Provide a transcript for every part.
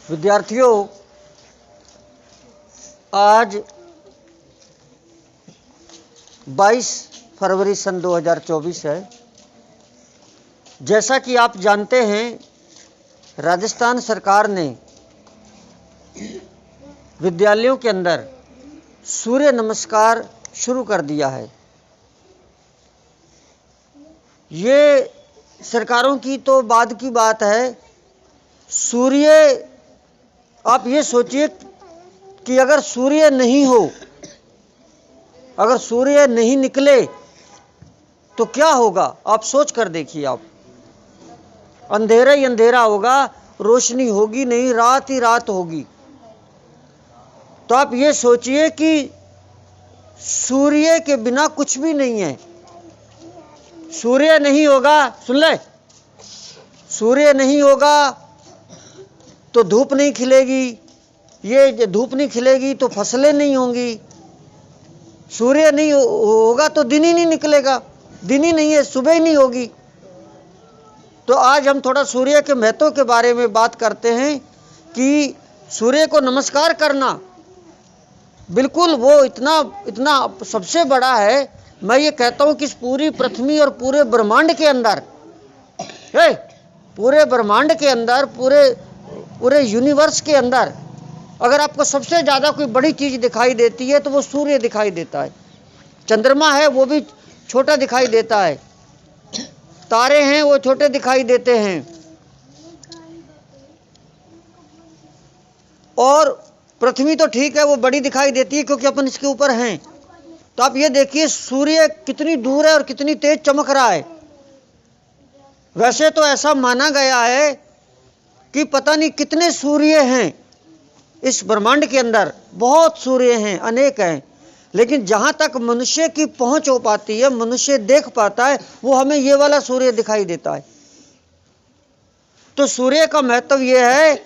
विद्यार्थियों, आज 22 फरवरी सन 2024 है। जैसा कि आप जानते हैं, राजस्थान सरकार ने विद्यालयों के अंदर सूर्य नमस्कार शुरू कर दिया है। ये सरकारों की तो बाद की बात है। सूर्य, आप ये सोचिए कि अगर सूर्य नहीं हो, अगर सूर्य नहीं निकले तो क्या होगा? आप सोच कर देखिए। आप अंधेरा ही अंधेरा होगा, रोशनी होगी नहीं, रात ही रात होगी। तो आप ये सोचिए कि सूर्य के बिना कुछ भी नहीं है। सूर्य नहीं होगा, सुन ले, सूर्य नहीं होगा तो धूप नहीं खिलेगी, ये धूप नहीं खिलेगी तो फसलें नहीं होंगी। सूर्य नहीं होगा तो दिन ही नहीं निकलेगा, दिन ही नहीं है, सुबह ही नहीं होगी। तो आज हम थोड़ा सूर्य के महत्व के बारे में बात करते हैं कि सूर्य को नमस्कार करना बिल्कुल वो इतना सबसे बड़ा है। मैं ये कहता हूं कि इस पूरी पृथ्वी और पूरे ब्रह्मांड के अंदर, पूरे ब्रह्मांड के अंदर, पूरे यूनिवर्स के अंदर अगर आपको सबसे ज़्यादा कोई बड़ी चीज़ दिखाई देती है तो वो सूर्य दिखाई देता है। चंद्रमा है वो भी छोटा दिखाई देता है, तारे हैं वो छोटे दिखाई देते हैं, और पृथ्वी तो ठीक है वो बड़ी दिखाई देती है क्योंकि अपन इसके ऊपर हैं। तो आप ये देखिए सूर्य कितनी दूर है और कितनी तेज चमक रहा है। वैसे तो ऐसा माना गया है कि पता नहीं कितने सूर्य हैं इस ब्रह्मांड के अंदर, बहुत सूर्य हैं, अनेक हैं, लेकिन जहां तक मनुष्य की पहुंच हो पाती है, मनुष्य देख पाता है, वो हमें ये वाला सूर्य दिखाई देता है। तो सूर्य का महत्व ये है,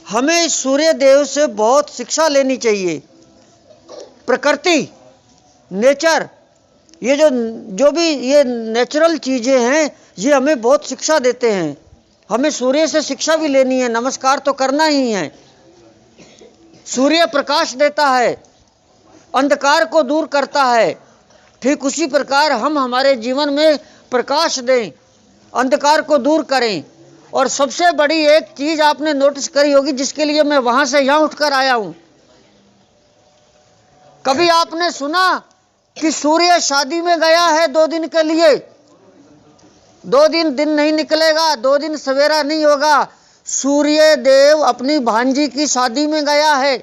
हमें इस सूर्य देव से बहुत शिक्षा लेनी चाहिए। प्रकृति, नेचर, ये जो भी ये नेचुरल चीजें हैं, ये हमें बहुत शिक्षा देते हैं। हमें सूर्य से शिक्षा भी लेनी है, नमस्कार तो करना ही है। सूर्य प्रकाश देता है, अंधकार को दूर करता है। ठीक उसी प्रकार हम हमारे जीवन में प्रकाश दें, अंधकार को दूर करें। और सबसे बड़ी एक चीज आपने नोटिस करी होगी, जिसके लिए मैं वहां से यहां उठकर आया हूं। कभी आपने सुना कि सूर्य शादी में गया है 2 दिन के लिए? 2 दिन दिन नहीं निकलेगा, 2 दिन सवेरा नहीं होगा। सूर्य देव अपनी भांजी की शादी में गया है।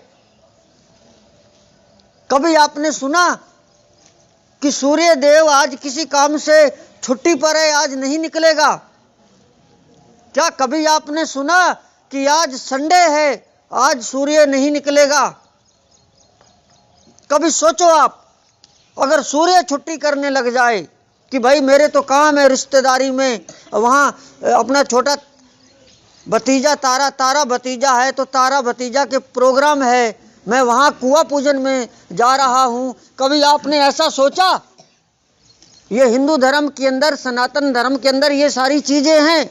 कभी आपने सुना कि सूर्य देव आज किसी काम से छुट्टी पर है, आज नहीं निकलेगा? क्या कभी आपने सुना कि आज संडे है, आज सूर्य नहीं निकलेगा? कभी सोचो आप, अगर सूर्य छुट्टी करने लग जाए कि भाई मेरे तो काम है रिश्तेदारी में, वहाँ अपना छोटा भतीजा तारा भतीजा है तो तारा भतीजा के प्रोग्राम है, मैं वहाँ कुआं पूजन में जा रहा हूँ। कभी आपने ऐसा सोचा? ये हिंदू धर्म के अंदर, सनातन धर्म के अंदर ये सारी चीज़ें हैं,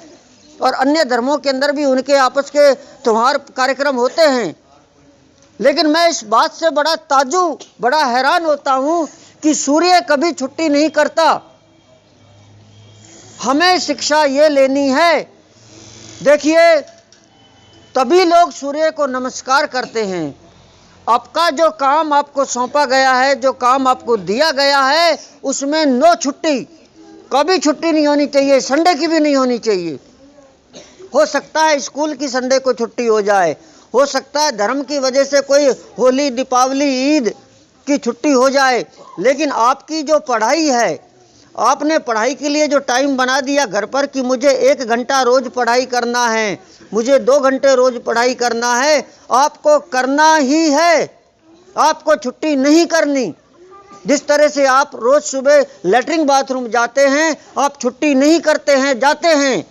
और अन्य धर्मों के अंदर भी उनके आपस के त्योहार कार्यक्रम होते हैं। लेकिन मैं इस बात से बड़ा ताज्जुब, बड़ा हैरान होता हूँ कि सूर्य कभी छुट्टी नहीं करता। हमें शिक्षा ये लेनी है। देखिए, तभी लोग सूर्य को नमस्कार करते हैं। आपका जो काम आपको सौंपा गया है, जो काम आपको दिया गया है, उसमें नो छुट्टी, कभी छुट्टी नहीं होनी चाहिए, संडे की भी नहीं होनी चाहिए। हो सकता है स्कूल की संडे को छुट्टी हो जाए, हो सकता है धर्म की वजह से कोई होली, दीपावली, ईद की छुट्टी हो जाए, लेकिन आपकी जो पढ़ाई है, आपने पढ़ाई के लिए जो टाइम बना दिया घर पर कि मुझे 1 घंटा रोज पढ़ाई करना है, मुझे 2 घंटे रोज पढ़ाई करना है, आपको करना ही है, आपको छुट्टी नहीं करनी। जिस तरह से आप रोज सुबह लेटरिन बाथरूम जाते हैं, आप छुट्टी नहीं करते हैं, जाते हैं।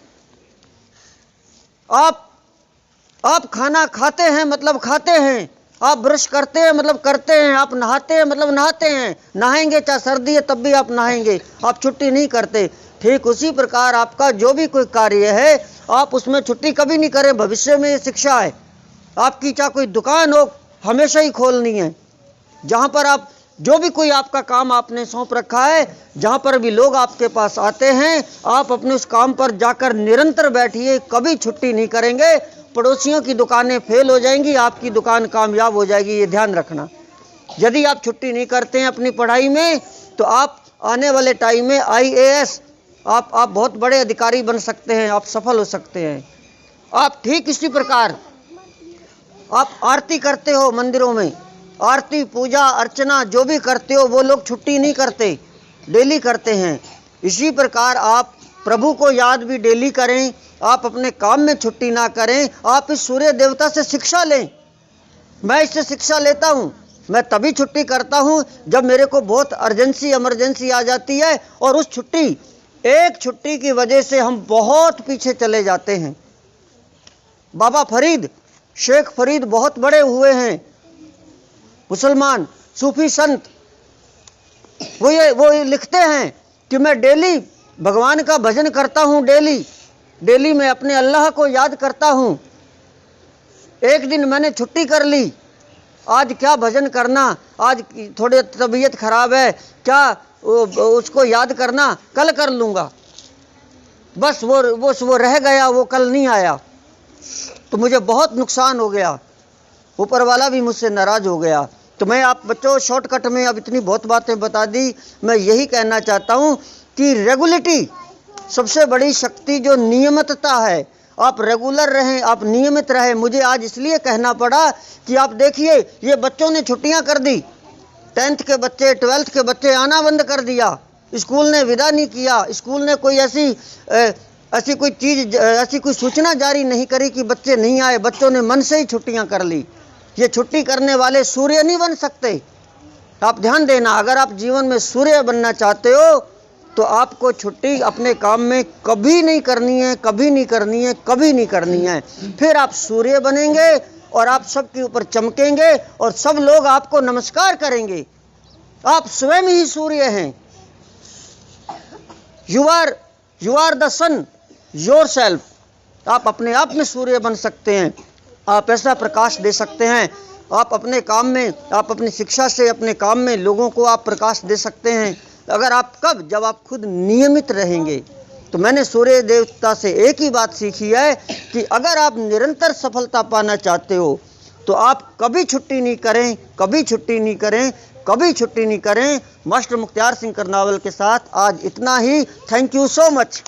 आप खाना खाते हैं मतलब खाते हैं, आप ब्रश करते हैं मतलब करते हैं, आप नहाते हैं मतलब नहाते हैं, नहाएंगे चाहे सर्दी है तब भी आप नहाएंगे, आप छुट्टी नहीं करते। ठीक उसी प्रकार आपका जो भी कोई कार्य है आप उसमें छुट्टी कभी नहीं करें। भविष्य में ये शिक्षा है। आपकी चाहे कोई दुकान हो, हमेशा ही खोलनी है। जहाँ पर आप जो भी कोई आपका काम आपने सौंप रखा है, जहाँ पर भी लोग आपके पास आते हैं, आप अपने उस काम पर जाकर निरंतर बैठिए, कभी छुट्टी नहीं करेंगे। पड़ोसियों की दुकानें फेल हो जाएंगी, आपकी दुकान कामयाब हो जाएगी, ये ध्यान रखना। यदि आप छुट्टी नहीं करते हैं अपनी पढ़ाई में, तो आप आने वाले टाइम में IAS आप बहुत बड़े अधिकारी बन सकते हैं, आप सफल हो सकते हैं। आप ठीक इसी प्रकार आप आरती करते हो मंदिरों में, आरती पूजा अर्चना जो भी करते हो, वो लोग छुट्टी नहीं करते, डेली करते हैं। इसी प्रकार आप प्रभु को याद भी डेली करें, आप अपने काम में छुट्टी ना करें। आप इस सूर्य देवता से शिक्षा लें। मैं इससे शिक्षा लेता हूँ। मैं तभी छुट्टी करता हूँ जब मेरे को बहुत इमरजेंसी आ जाती है, और उस एक छुट्टी की वजह से हम बहुत पीछे चले जाते हैं। बाबा फरीद, शेख फरीद बहुत बड़े हुए हैं, मुसलमान सूफी संत। वो ये लिखते हैं कि मैं डेली भगवान का भजन करता हूँ, डेली मैं अपने अल्लाह को याद करता हूँ। एक दिन मैंने छुट्टी कर ली, आज क्या भजन करना, आज थोड़ी तबीयत खराब है, क्या उसको याद करना, कल कर लूँगा। बस वो रह गया, वो कल नहीं आया, तो मुझे बहुत नुकसान हो गया, ऊपर वाला भी मुझसे नाराज़ हो गया। तो मैं आप बच्चों शॉर्टकट में अब इतनी बहुत बातें बता दी। मैं यही कहना चाहता हूँ कि रेगुलरिटी सबसे बड़ी शक्ति, जो नियमितता है, आप रेगुलर रहें, आप नियमित रहें। मुझे आज इसलिए कहना पड़ा कि आप देखिए, ये बच्चों ने छुट्टियां कर दी, 10th के बच्चे 12th के बच्चे आना बंद कर दिया, स्कूल ने विदा नहीं किया, स्कूल ने कोई ऐसी कोई सूचना जारी नहीं करी कि बच्चे नहीं आए, बच्चों ने मन से ही छुट्टियां कर ली। ये छुट्टी करने वाले सूर्य नहीं बन सकते। आप ध्यान देना, अगर आप जीवन में सूर्य बनना चाहते हो तो आपको छुट्टी अपने काम में कभी नहीं करनी है, कभी नहीं करनी है, कभी नहीं करनी है। फिर आप सूर्य बनेंगे और आप सबके ऊपर चमकेंगे और सब लोग आपको नमस्कार करेंगे। आप स्वयं ही सूर्य हैं। You are the sun yourself. आप अपने आप में सूर्य बन सकते हैं, आप ऐसा प्रकाश दे सकते हैं। आप अपने काम में, आप अपनी शिक्षा से अपने काम में लोगों को आप प्रकाश दे सकते हैं। अगर आप जब आप खुद नियमित रहेंगे। तो मैंने सूर्य देवता से एक ही बात सीखी है कि अगर आप निरंतर सफलता पाना चाहते हो तो आप कभी छुट्टी नहीं करें, कभी छुट्टी नहीं करें, कभी छुट्टी नहीं करें। मास्टर मुख्तियार सिंह करनावल के साथ आज इतना ही। Thank you so much.